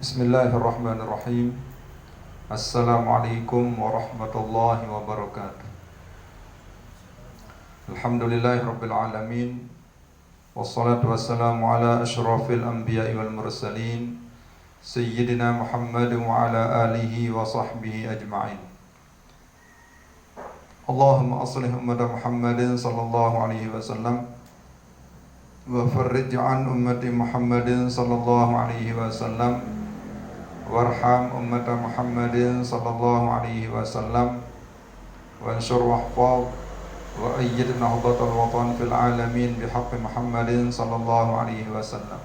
Bismillahirrahmanirrahim. Assalamualaikum warahmatullahi wabarakatuh. Alhamdulillahirabbil alamin. Wassalatu wassalamu ala asyrafil anbiya'i wal mursalin Sayyidina Muhammad wa ala alihi wa sahbihi ajma'in. Allahumma aslih ummata Muhammadin sallallahu alaihi wasallam wa farrij an ummati Muhammadin sallallahu alaihi wasallam warham ummata Muhammadin sallallahu alaihi wasallam wansur wahfaz wa ayyid nahdatal watan fil alamin bihaqqi Muhammadin sallallahu alaihi wasallam.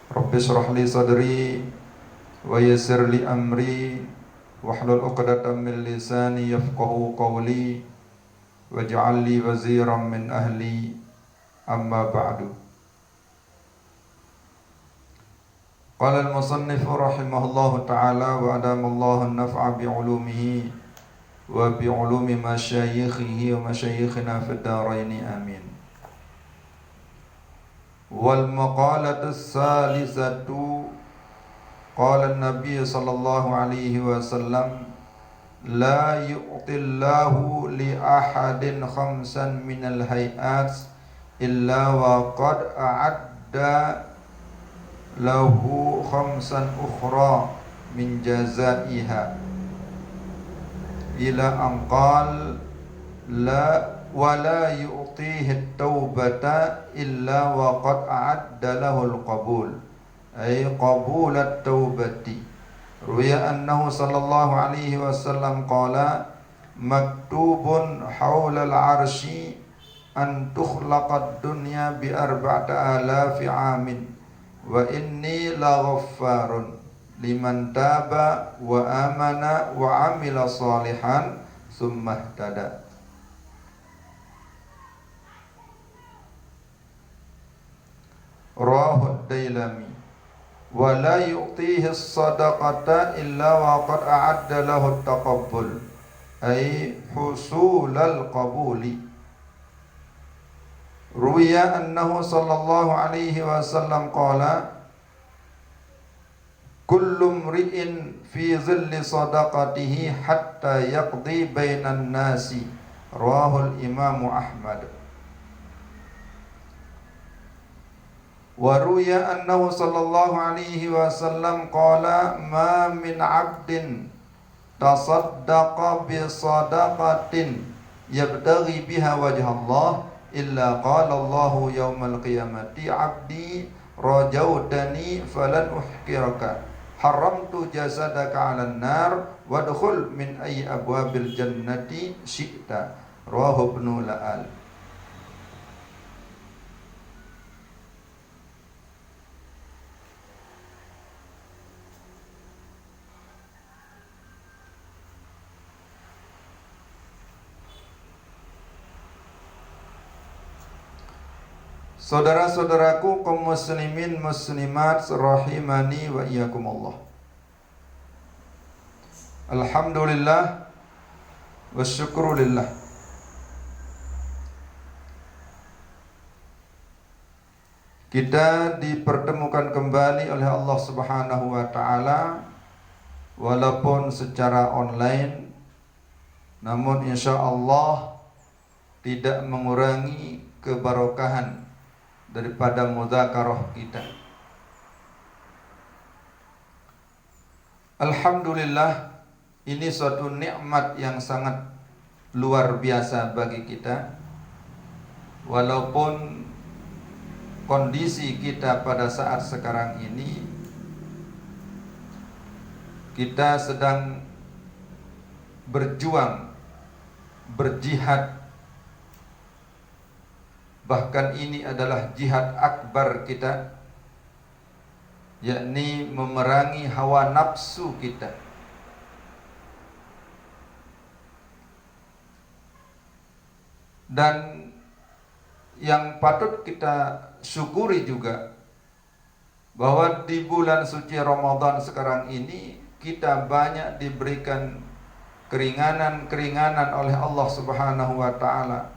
Rabbi shrah li sadri wa yassir li amri wahlul 'uqdatam min lisani yafqahu qawli waj'al li waziran min ahli amma ba'du. Qala al-musannif rahimahullahu ta'ala wa adamallahu an-naf'a bi'ulumihi wa bi'ulumi masyayikhihi wa masyayikhina fid dharain amin. Wal maqalatu as-salisatu qala an-nabiy sallallahu alaihi wasallam la yu'tillahu li ahadin khamsan minal hay'at illa wa qad a'adda lahu khamsan ukhra min jazaiha ila anqal la wala yu'tihi at-taubata illa wa qad a'adda lahu al-qabul ay qabul at-taubati. Ruya annahu sallallahu alaihi wasallam qala maktubun hawla al-arshi an tukhlaqa ad-dunya bi arba'ata alafi amin wa inni la ghaffarun liman taba wa amana wa amila salihan summa ihtada. Rawahu ad-Dailami. Wa la yu'tihi as-sadaqata illa wa qad a'adda lahu at-taqabbul ay husulal qabuli. Ruwiya annahu sallallahu alaihi wasallam qala kullu mri'in fi zilli sadaqatihi hatta yaqdi bainan nasi. Rawahul Imam Ahmad. Wa ruwiya annahu sallallahu alaihi wasallam qala ma min 'abdin tasaddaqa bi sadaqatin yabtaghi biha wajha Allah illa qala Allahu yawmal qiyamati 'abdi rajautani falan uhqiraka haramtu jasadaka 'alan nar wadkhul min ayyi abwabil jannati syi'ta. Rawahu Ibnu La'al. Saudara-saudaraku kaum muslimin muslimat rahimani wa iyyakumullah. Alhamdulillah wa syukrulillah. Kita dipertemukan kembali oleh Allah Subhanahu wa taala walaupun secara online, namun insyaallah tidak mengurangi kebarokahan daripada mudzakarah kita. Alhamdulillah, ini suatu nikmat yang sangat luar biasa bagi kita. Walaupun kondisi kita pada saat sekarang ini, kita sedang berjuang, berjihad. Bahkan ini adalah jihad akbar kita, yakni memerangi hawa nafsu kita. Dan yang patut kita syukuri juga bahwa di bulan suci Ramadan sekarang ini kita banyak diberikan keringanan-keringanan oleh Allah Subhanahu wa taala.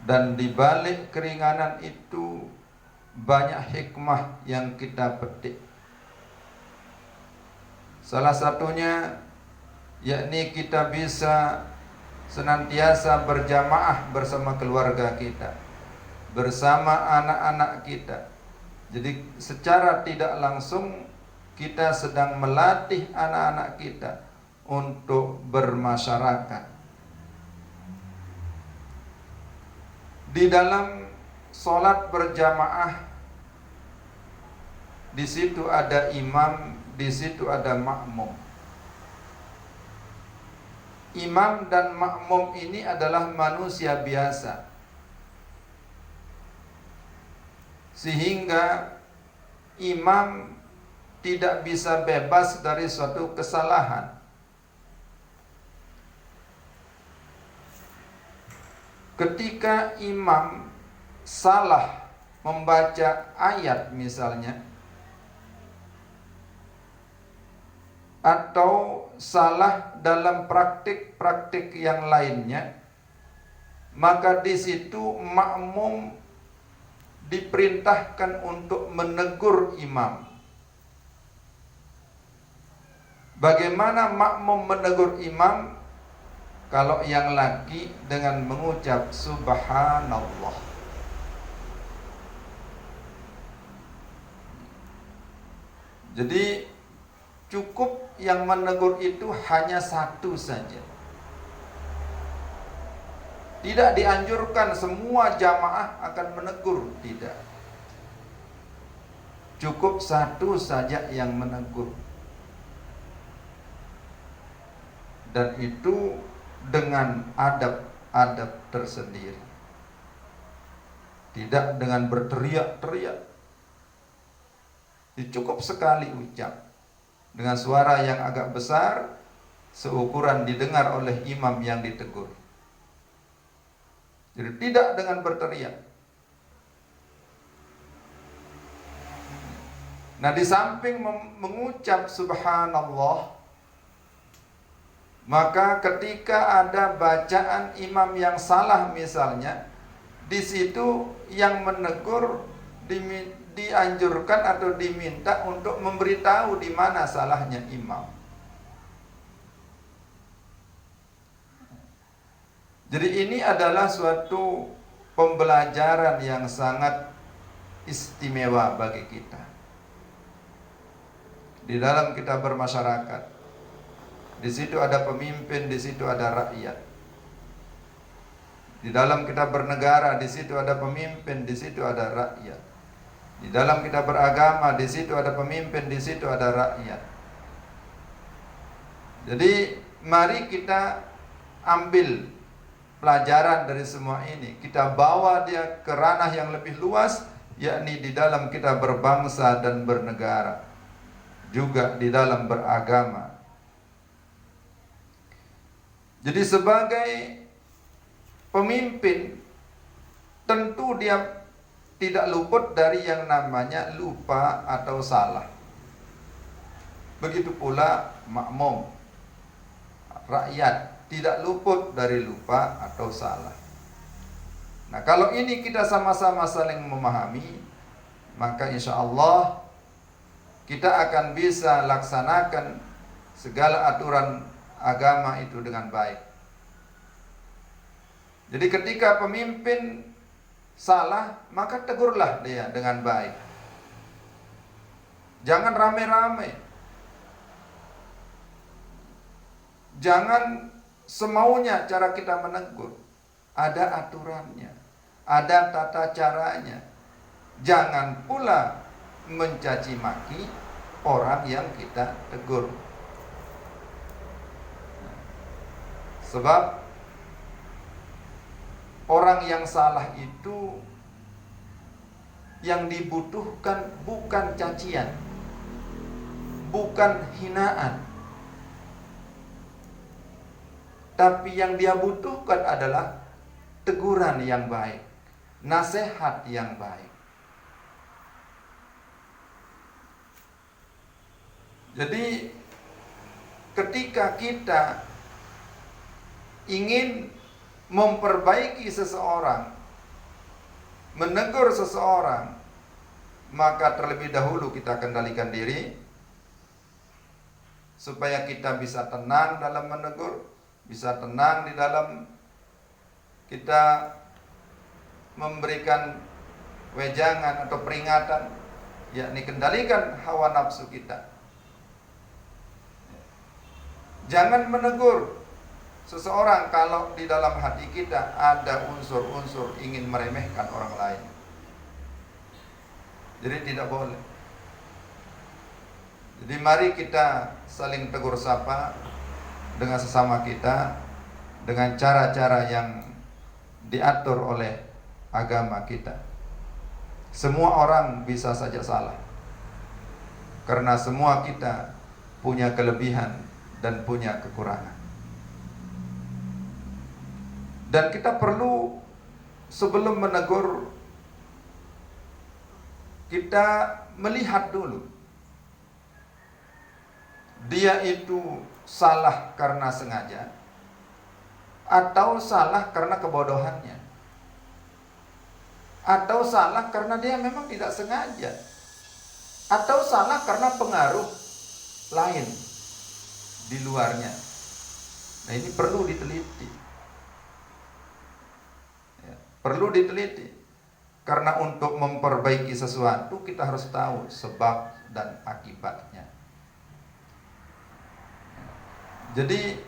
Dan di balik keringanan itu banyak hikmah yang kita petik. Salah satunya yakni kita bisa senantiasa berjamaah bersama keluarga kita, bersama anak-anak kita. Jadi secara tidak langsung kita sedang melatih anak-anak kita untuk bermasyarakat. Di dalam sholat berjamaah, di situ ada imam, di situ ada makmum. Imam dan makmum ini adalah manusia biasa, sehingga imam tidak bisa bebas dari suatu kesalahan. Ketika imam salah membaca ayat misalnya, atau salah dalam praktik-praktik yang lainnya, maka di situ makmum diperintahkan untuk menegur imam. Bagaimana makmum menegur imam? Kalau yang laki dengan mengucap subhanallah. Jadi cukup yang menegur itu hanya satu saja. Tidak dianjurkan semua jamaah akan menegur, tidak. Cukup satu saja yang menegur. Dan itu dengan adab-adab tersendiri. Tidak dengan berteriak-teriak. Cukup sekali ucap dengan suara yang agak besar, seukuran didengar oleh imam yang ditegur. Jadi tidak dengan berteriak. Nah, di samping mengucap subhanallah, maka ketika ada bacaan imam yang salah misalnya, di situ yang menegur dianjurkan atau diminta untuk memberitahu di mana salahnya imam. Jadi ini adalah suatu pembelajaran yang sangat istimewa bagi kita. Di dalam kita bermasyarakat, di situ ada pemimpin, di situ ada rakyat. Di dalam kita bernegara, di situ ada pemimpin, di situ ada rakyat. Di dalam kita beragama, di situ ada pemimpin, di situ ada rakyat. Jadi mari kita ambil pelajaran dari semua ini. Kita bawa dia ke ranah yang lebih luas, yakni di dalam kita berbangsa dan bernegara, juga di dalam beragama. Jadi sebagai pemimpin, tentu dia tidak luput dari yang namanya lupa atau salah. Begitu pula makmum, rakyat tidak luput dari lupa atau salah. Nah, kalau ini kita sama-sama saling memahami, maka insya Allah kita akan bisa laksanakan segala aturan agama itu dengan baik. Jadi ketika pemimpin salah, maka tegurlah dia dengan baik. Jangan rame-rame. Jangan semaunya cara kita menegur. Ada aturannya, ada tata caranya. Jangan pula mencaci maki orang yang kita tegur. Sebab orang yang salah itu yang dibutuhkan bukan cacian, bukan hinaan, tapi yang dia butuhkan adalah teguran yang baik, nasihat yang baik. Jadi ketika kita ingin memperbaiki seseorang, menegur seseorang, maka terlebih dahulu kita kendalikan diri. supaya kita bisa tenang dalam menegur, bisa tenang di dalam kita memberikan wejangan atau peringatan, yakni kendalikan hawa nafsu kita. Jangan menegur seseorang kalau di dalam hati kita ada unsur-unsur ingin meremehkan orang lain. Jadi tidak boleh. Jadi mari kita saling tegur sapa dengan sesama kita dengan cara-cara yang diatur oleh agama kita. Semua orang bisa saja salah, karena semua kita punya kelebihan dan punya kekurangan. Dan kita perlu sebelum menegur, kita melihat dulu dia itu salah karena sengaja atau salah karena kebodohannya, atau salah karena dia memang tidak sengaja, atau salah karena pengaruh lain di luarnya. Nah, ini perlu diteliti, ya, perlu diteliti, karena untuk memperbaiki sesuatu kita harus tahu sebab dan akibatnya. Jadi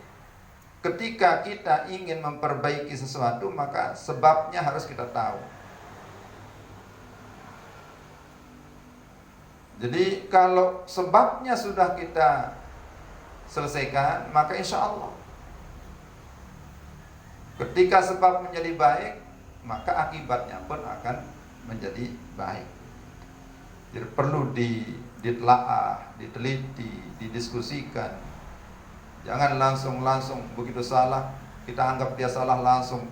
ketika kita ingin memperbaiki sesuatu, maka sebabnya harus kita tahu. Jadi kalau sebabnya sudah kita selesaikan, maka insya Allah ketika sebab menjadi baik, maka akibatnya pun akan menjadi baik. Jadi perlu ditelaah, diteliti, didiskusikan. Jangan langsung begitu salah kita anggap dia salah, langsung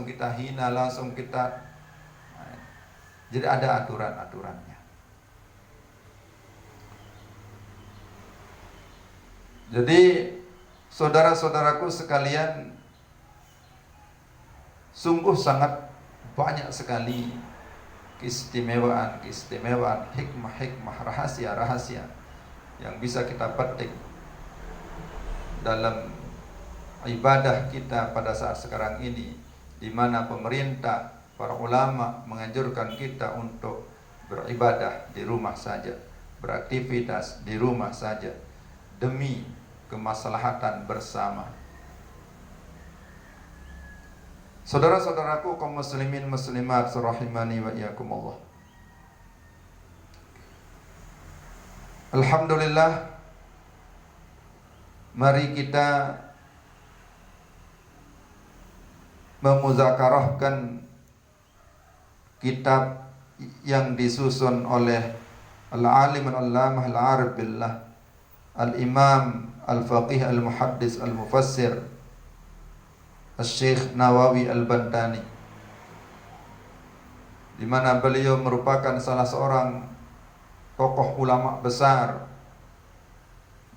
kita hina, langsung kita. Jadi ada aturan-aturannya. Jadi saudara-saudaraku sekalian, sungguh sangat banyak sekali keistimewaan, hikmah, rahasia yang bisa kita petik dalam ibadah kita pada saat sekarang ini, di mana pemerintah, para ulama menganjurkan kita untuk beribadah di rumah saja, beraktivitas di rumah saja demi kemaslahatan bersama. Saudara-saudaraku kaum muslimin muslimat rahimani wa iyyakumullah. Alhamdulillah, mari kita memuzakarahkan kitab yang disusun oleh al-alim al-allamah al-arif billah al-imam al-faqih al-muhaddis al-mufassir al-syekh Nawawi al-Bantani, di mana beliau merupakan salah seorang tokoh ulama besar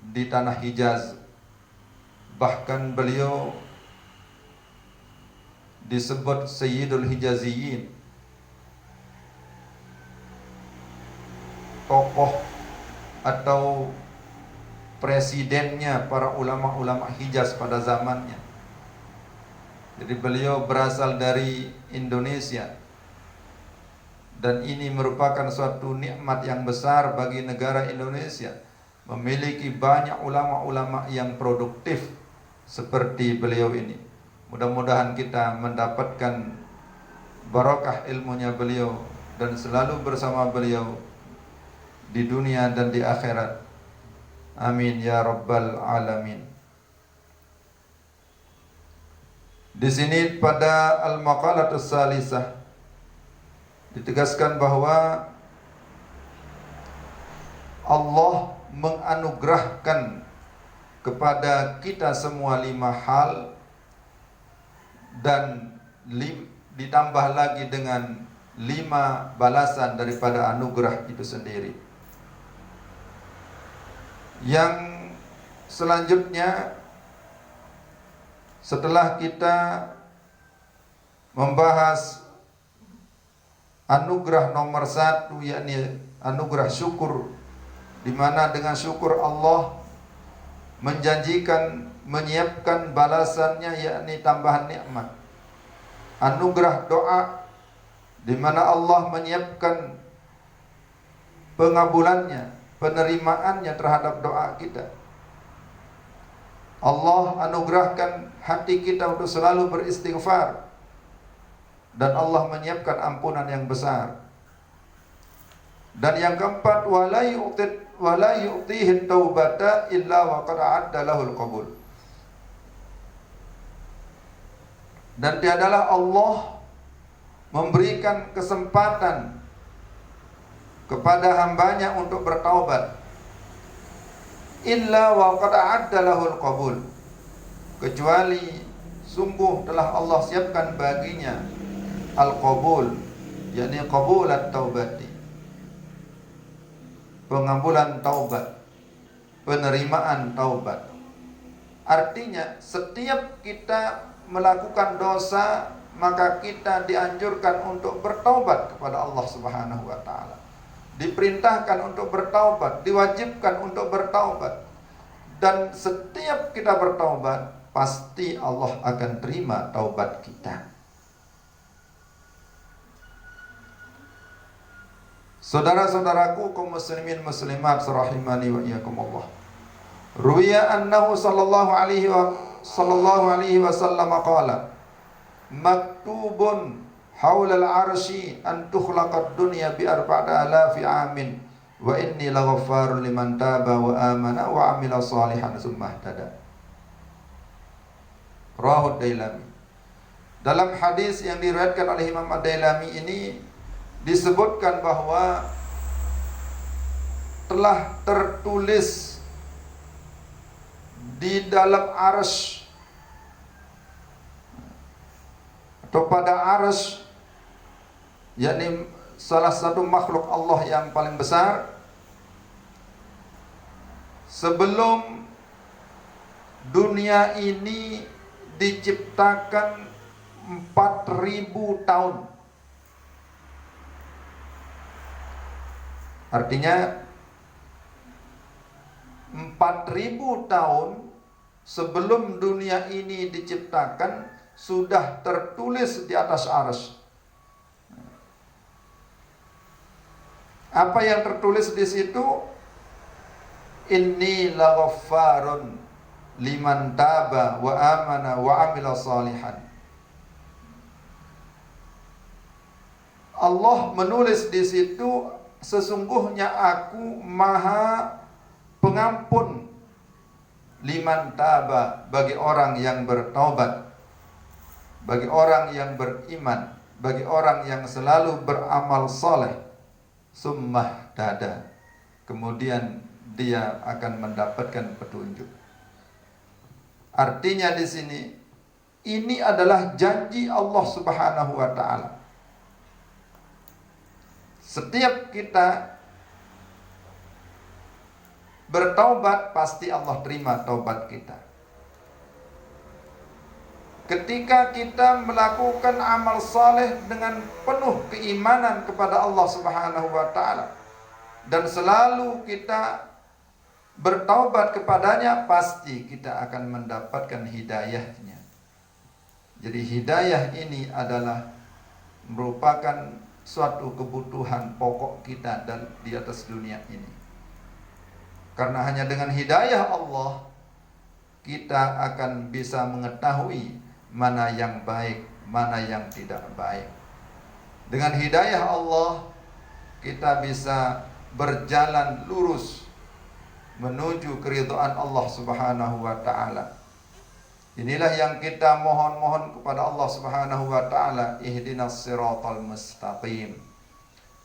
di tanah Hijaz. Bahkan beliau disebut Sayyidul Hijaziyin, tokoh atau presidennya para ulama-ulama Hijaz pada zamannya. Jadi beliau berasal dari Indonesia, dan ini merupakan suatu nikmat yang besar bagi negara Indonesia, memiliki banyak ulama-ulama yang produktif seperti beliau ini. Mudah-mudahan kita mendapatkan barakah ilmunya beliau dan selalu bersama beliau di dunia dan di akhirat. Amin ya rabbal alamin. Di sini pada al-maqalatus salisah ditegaskan bahwa Allah menganugerahkan kepada kita semua 5 hal, dan ditambah lagi dengan 5 balasan daripada anugerah itu sendiri. Yang selanjutnya, setelah kita membahas anugerah nomor 1, yakni anugerah syukur di mana dengan syukur Allah menjanjikan menyiapkan balasannya, yakni tambahan nikmat. Anugerah doa, di mana Allah menyiapkan pengabulannya, penerimaannya terhadap doa kita. Allah anugerahkan hati kita untuk selalu beristighfar, dan Allah menyiapkan ampunan yang besar. Dan yang keempat, wala yu'tihi taubata illa wa qad a'adda lahul qabul. Dan tiadalah Allah memberikan kesempatan kepada hambanya untuk bertaubat illa wa qad a'adda lahul qabul, kecuali sungguh telah Allah siapkan baginya al-qabul, yakni qabulat taubati, pengabulan taubat, penerimaan taubat. Artinya setiap kita melakukan dosa, maka kita dianjurkan untuk bertaubat kepada Allah Subhanahu wa taala. Diperintahkan untuk bertaubat, diwajibkan untuk bertaubat. Dan setiap kita bertaubat, pasti Allah akan terima taubat kita. Saudara-saudaraku kaum muslimin muslimat rahimani wa iyyakumullah. Ruwiya annahu sallallahu alaihi wasallam qala maktubun haula al-arsy an tukhlaqad dunya bi 4,000 amin wa inni laghaffarun liman taba wa amana wa amila salihan tsumma ihtada. Rawahu Dailami. Dalam hadis yang diriwayatkan oleh Imam Ad-Dailami ini disebutkan bahwa telah tertulis di dalam arsy atau pada arsy, yakni salah satu makhluk Allah yang paling besar, sebelum dunia ini diciptakan 4.000 tahun. Artinya 4.000 tahun sebelum dunia ini diciptakan sudah tertulis di atas arsy. Apa yang tertulis di situ? Inni laghaffarun liman taba wa amana wa amila salihan. Allah menulis di situ, sesungguhnya aku Maha Pengampun liman taba, bagi orang yang bertaubat, bagi orang yang beriman, bagi orang yang selalu beramal soleh. Summah dada, kemudian dia akan mendapatkan petunjuk. Artinya di sini ini adalah janji Allah Subhanahu wa taala. Setiap kita bertaubat, pasti Allah terima taubat kita. Ketika kita melakukan amal saleh dengan penuh keimanan kepada Allah Subhanahu wa taala dan selalu kita bertaubat kepadanya, pasti kita akan mendapatkan hidayahnya. Jadi hidayah ini adalah merupakan suatu kebutuhan pokok kita dan di atas dunia ini. Karena hanya dengan hidayah Allah kita akan bisa mengetahui mana yang baik, mana yang tidak baik. Dengan hidayah Allah kita bisa berjalan lurus menuju keridhaan Allah Subhanahu wa taala. Inilah yang kita mohon-mohon kepada Allah Subhanahu wa taala, ihdinas siratal mustaqim.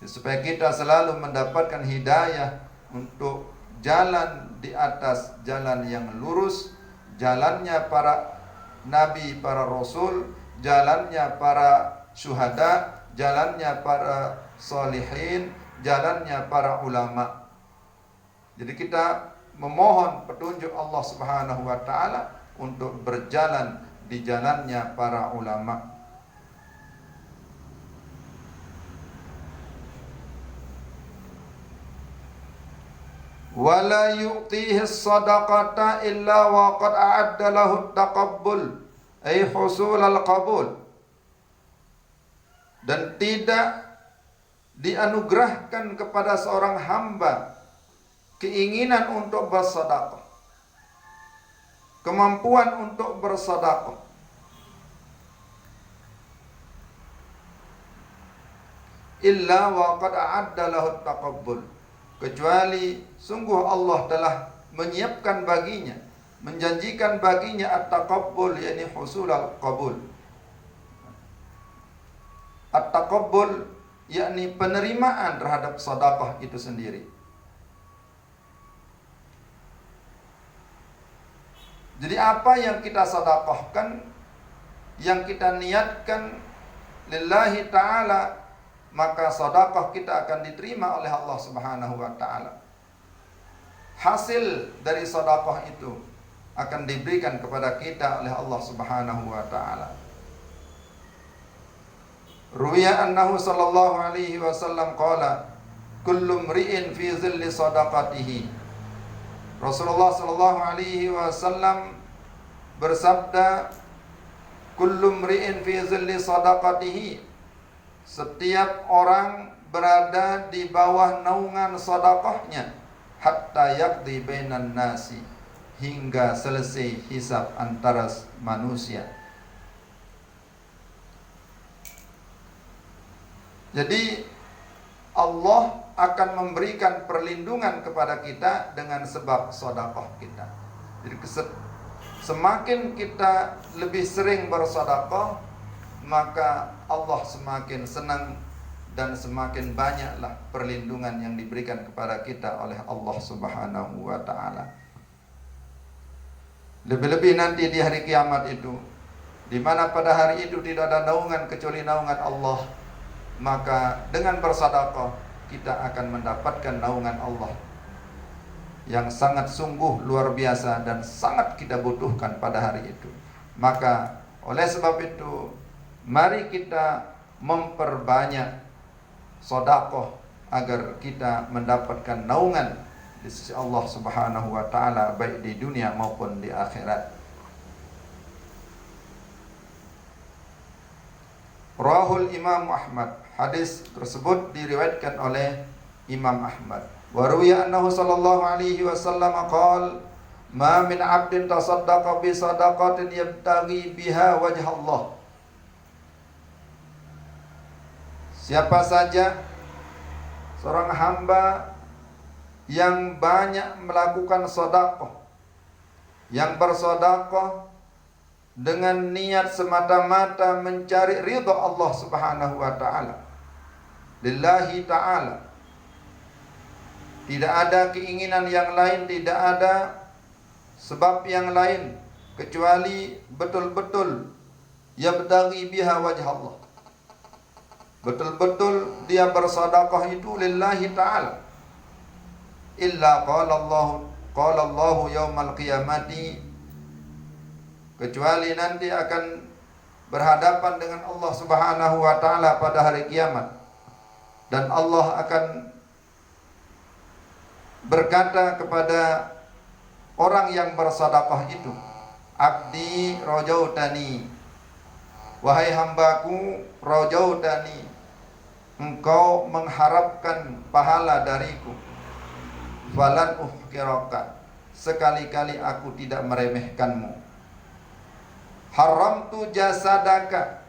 Supaya kita selalu mendapatkan hidayah untuk jalan di atas jalan yang lurus, jalannya para nabi, para rasul, jalannya para syuhada, jalannya para salihin, jalannya para ulama. Jadi kita memohon petunjuk Allah Subhanahu wa taala untuk berjalan di jalannya para ulama. wala yu'tihi sadaqata illa wa qad a'adda lahu taqabbul ay husul al-qabul, dan tidak dianugerahkan kepada seorang hamba keinginan untuk bersedekah, kemampuan untuk bersedekah, illa wa qad a'adda lahu taqabbul, kecuali sungguh Allah telah menyiapkan baginya, menjanjikan baginya at-taqabbul, yakni husul al-qabul. At-taqabbul yakni penerimaan terhadap sedekah itu sendiri. Jadi apa yang kita sedekahkan, yang kita niatkan lillahi ta'ala, maka sedekah kita akan diterima oleh Allah Subhanahu wa taala. Hasil dari sedekah itu akan diberikan kepada kita oleh Allah Subhanahu wa taala. Ruwiya annahu sallallahu alaihi wasallam qala kullu mri'in fi zilli sadaqatihi. Rasulullah sallallahu alaihi wasallam bersabda, kullu mri'in fi zilli sadaqatihi, setiap orang berada di bawah naungan sedekahnya hatta yaqdi bainan nasi, hingga selesai hisab antara manusia. Jadi Allah akan memberikan perlindungan kepada kita dengan sebab sedekah kita. Jadi semakin kita lebih sering bersedekah, maka Allah semakin senang dan semakin banyaklah perlindungan yang diberikan kepada kita oleh Allah Subhanahu wa taala. Lebih-lebih nanti di hari kiamat itu, di mana pada hari itu tidak ada naungan kecuali naungan Allah, maka dengan bersedekah kita akan mendapatkan naungan Allah yang sangat sungguh luar biasa dan sangat kita butuhkan pada hari itu. Maka oleh sebab itu, mari kita memperbanyak sedekah agar kita mendapatkan naungan di sisi Allah Subhanahu wa taala, baik di dunia maupun di akhirat. Rahul Imam Ahmad, hadis tersebut diriwayatkan oleh Imam Ahmad. Wa ruwiya annahu sallallahu alaihi wasallam qala ma min 'abdin tasaddaqa bi sadaqatin yabtaghi biha wajha Allah. Siapa saja seorang hamba yang banyak melakukan sedekah, yang bersedekah dengan niat semata-mata mencari ridha Allah Subhanahu wa taala, lillahi taala, tidak ada keinginan yang lain, tidak ada sebab yang lain kecuali betul-betul yabtaghi biha wajh Allah, betul-betul dia bersedekah itu lillahi ta'ala. Illa qala Allah yaumal qiyamati, kecuali nanti akan berhadapan dengan Allah Subhanahu wa taala pada hari kiamat, dan Allah akan berkata kepada orang yang bersedekah itu, abdi rajautani, wahai hambaku, rajautani, engkau mengharapkan pahala dariku, falan uhqiraka, sekali-kali aku tidak meremehkanmu. Haramtu jasadaka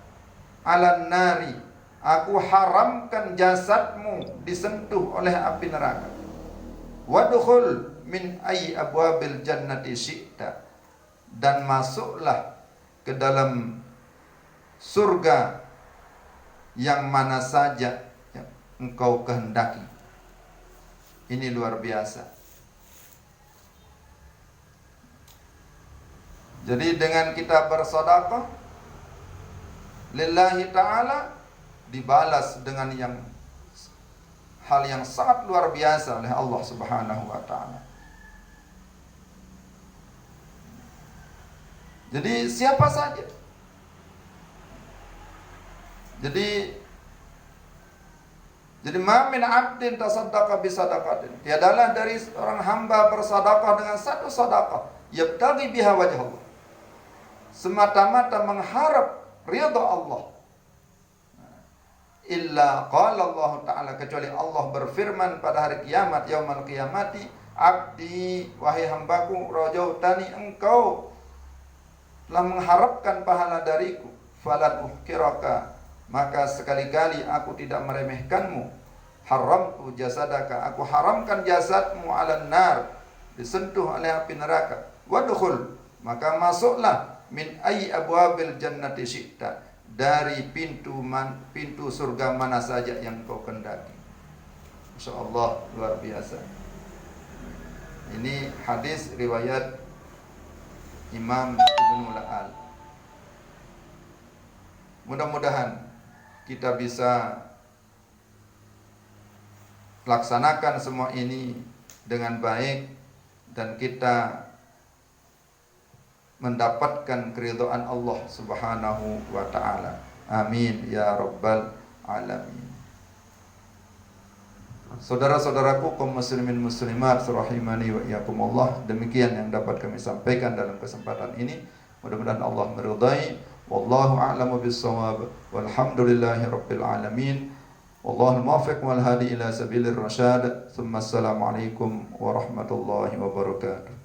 alan nari, aku haramkan jasadmu disentuh oleh api neraka. Wadkhul min ayyi abwabil jannati syi'ta, dan masuklah ke dalam surga yang mana saja yang engkau kehendaki. Ini luar biasa. Jadi dengan kita bersedekah lillahi ta'ala, dibalas dengan hal yang sangat luar biasa oleh Allah Subhanahu wa ta'ala. Jadi siapa saja, jadi Jadi ma min 'abdin tasaddaqa bi sadaqatin. Tiadalah dari seorang hamba bersedekah dengan satu sedekah yabtaghi biha wajh Allah. Semata-mata mengharap ridha Allah. Illa qala Allah Ta'ala, kecuali Allah berfirman pada hari kiamat, yaumul qiyamati, abdi, wahai hambaku, rajautani, engkau telah mengharapkan pahala dariku, falan uhkiraka, maka sekali-kali aku tidak meremehkanmu. Haramtu jasadaka, aku haramkan jasadmu ala nar, disentuh oleh api neraka. Wadkhul, maka masuklah min ayyi abwabil jannati syi'ta, dari pintu surga mana saja yang kau kendaki. Masyaallah, luar biasa. Ini hadis riwayat Imam Ibnu La'al. Mudah-mudahan kita bisa laksanakan semua ini dengan baik dan kita mendapatkan keridhaan Allah Subhanahu wa taala. Amin ya rabbal alamin. Saudara-saudaraku kaum muslimin muslimat rahimani wa iyyakumullah, demikian yang dapat kami sampaikan dalam kesempatan ini. Mudah-mudahan Allah meridai. Wallahu a'lamu bis-shawab. Walhamdulillahi rabbil alamin. Wallahul muwaffiq wal hadi ila sabilir rasyad. Assalamualaikum warahmatullahi wabarakatuh.